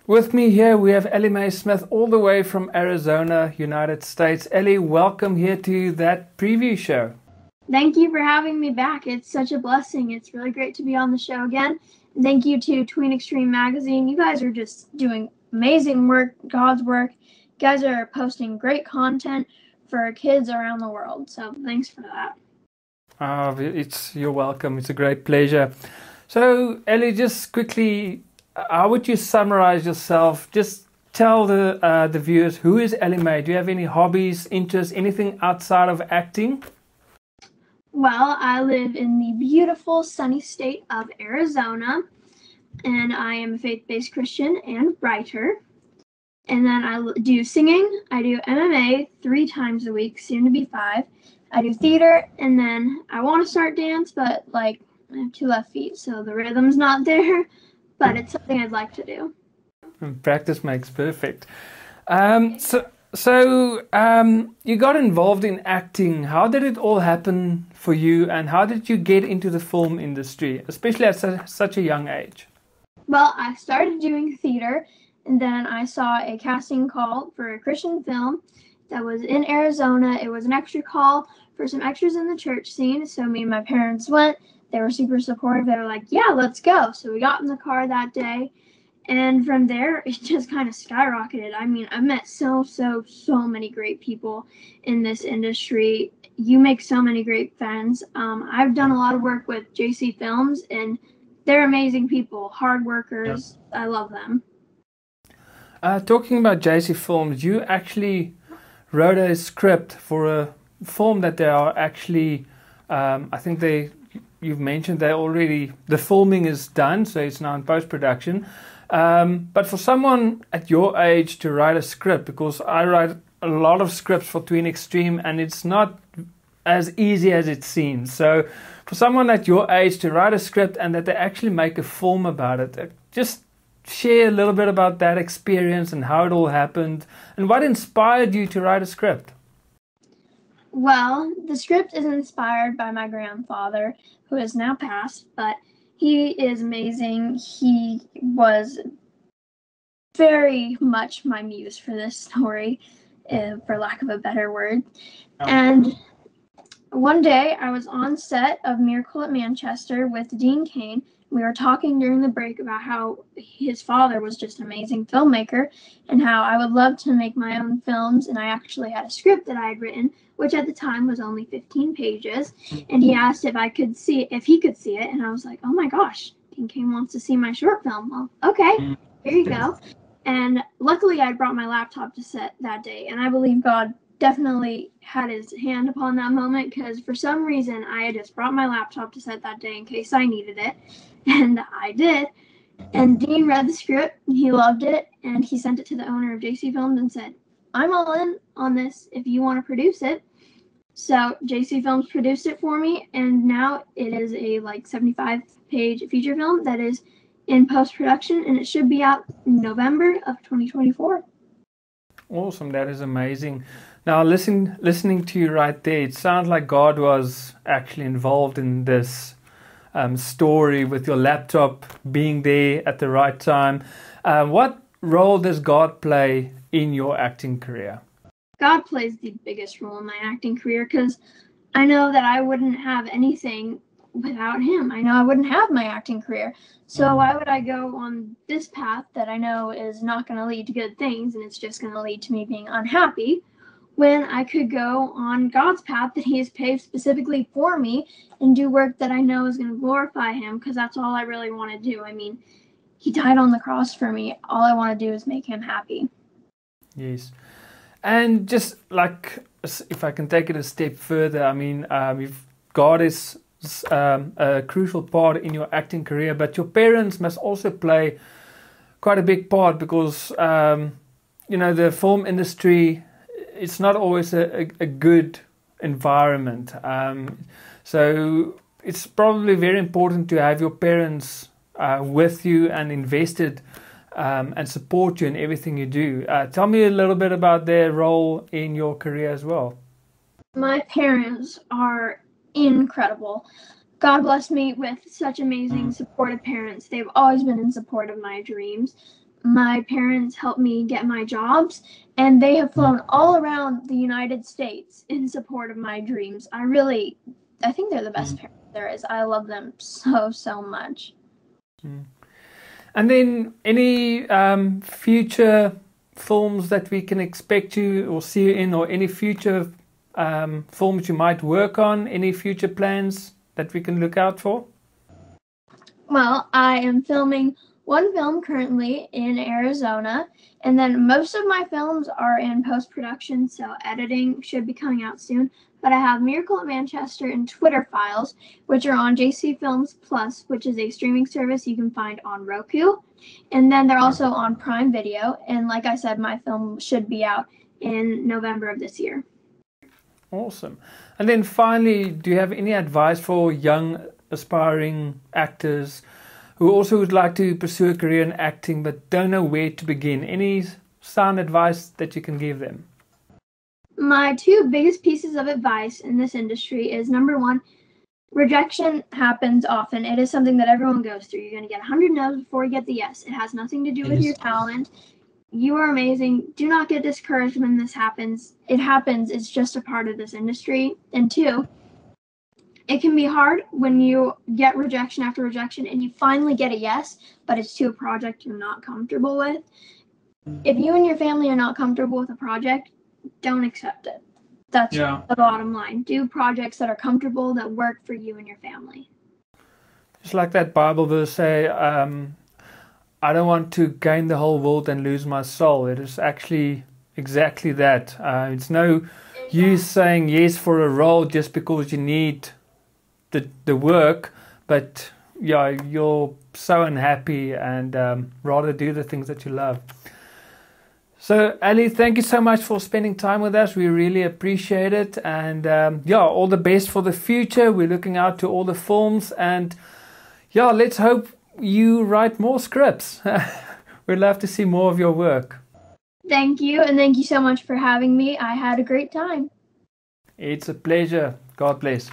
With me here, we have Ellie Mae Smith all the way from Arizona, United States. Ellie, welcome here to that preview show. Thank you for having me back. It's such a blessing. It's really great to be on the show again. And thank you to Tween Xstream magazine. You guys are just doing amazing work, God's work. You guys are posting great content for kids around the world. So thanks for that. You're welcome. It's a great pleasure. So, Ellie, just quickly, how would you summarize yourself? Just tell the viewers, who is Ellie Mae? Do you have any hobbies, interests, anything outside of acting? Well, I live in the beautiful sunny state of Arizona, and I am a faith-based Christian and writer. And then I do singing. I do MMA 3 times a week, soon to be 5. I do theater, and then I want to start dance, but I have 2 left feet, so the rhythm's not there, but it's something I'd like to do. Practice makes perfect. So you got involved in acting. How did it all happen for you, and how did you get into the film industry, especially at such a young age? Well, I started doing theater, and then I saw a casting call for a Christian film that was in Arizona. It was an extra call for some extras in the church scene, so me and my parents went. They were super supportive. They were like, yeah, let's go. So we got in the car that day. And from there, it just kind of skyrocketed. I mean, I've met so many great people in this industry. You make so many great friends. I've done a lot of work with JC Films, and they're amazing people, hard workers. Yeah. I love them. Talking about JC Films, you actually wrote a script for a film that they are actually, I think you've mentioned the filming is done, so it's now in post-production. But for someone at your age to write a script, because I write a lot of scripts for Tween Xstream and it's not as easy as it seems. So for someone at your age to write a script and that they actually make a film about it, just share a little bit about that experience and how it all happened and what inspired you to write a script. Well, the script is inspired by my grandfather, who has now passed, but he is amazing. He was very much my muse for this story, for lack of a better word. And one day I was on set of Miracle at Manchester with Dean Cain. We were talking during the break about how his father was just an amazing filmmaker and how I would love to make my own films. And I actually had a script that I had written, which at the time was only 15 pages. And he asked if he could see it. And I was like, oh my gosh, Dean Cain wants to see my short film. Well, okay, here you go. And luckily I brought my laptop to set that day. And I believe God definitely had his hand upon that moment, because for some reason I had just brought my laptop to set that day in case I needed it. And I did. And Dean read the script, he loved it, and he sent it to the owner of JC Films and said, I'm all in on this if you want to produce it. So JC Films produced it for me, and now it is a 75-page feature film that is in post-production, and it should be out in November of 2024. Awesome, that is amazing. Now listening to you right there, it sounds like God was actually involved in this story with your laptop being there at the right time. What role does God play in your acting career? God plays the biggest role in my acting career, because I know that I wouldn't have anything without him. I know I wouldn't have my acting career. So why would I go on this path that I know is not going to lead to good things, and it's just going to lead to me being unhappy, when I could go on God's path that he has paved specifically for me and do work that I know is going to glorify him, because that's all I really want to do. I mean, he died on the cross for me. All I want to do is make him happy. Yes. And just if I can take it a step further, I mean, God is a crucial part in your acting career, but your parents must also play quite a big part, because, the film industry, it's not always a good environment. So it's probably very important to have your parents with you and invested and support you in everything you do. Tell me a little bit about their role in your career as well. My parents are incredible. God bless me with such amazing, supportive parents. They've always been in support of my dreams. my parents helped me get my jobs, and they have flown all around the United States in support of my dreams. I think they're the best parents there is. I love them so much. And then any future films that we can expect you or see you in, or any future films you might work on, any future plans that we can look out for? Well, I am filming one film currently in Arizona, and then most of my films are in post-production, so editing should be coming out soon. But I have Miracle at Manchester and Twitter Files, which are on JC Films Plus, which is a streaming service you can find on Roku. And then they're also on Prime Video. And like I said, my film should be out in November of this year. Awesome. And then finally, do you have any advice for young aspiring actors who also would like to pursue a career in acting but don't know where to begin? Any sound advice that you can give them? My two biggest pieces of advice in this industry is, number one, rejection happens often. It is something that everyone goes through. You're going to get 100 no's before you get the yes. It has nothing to do with your talent. You are amazing. Do not get discouraged when this happens. It happens. It's just a part of this industry. And two, it can be hard when you get rejection after rejection and you finally get a yes, but it's to a project you're not comfortable with. If you and your family are not comfortable with a project, don't accept it. That's the bottom line. Do projects that are comfortable, that work for you and your family. Just like that Bible verse say, I don't want to gain the whole world and lose my soul. It is actually exactly that. It's no use saying yes for a role just because you need the work, but you're so unhappy and rather do the things that you love. So, Ellie, thank you so much for spending time with us. We really appreciate it. And all the best for the future. We're looking out to all the films. And let's hope you write more scripts. We'd love to see more of your work. Thank you. And thank you so much for having me. I had a great time. It's a pleasure. God bless.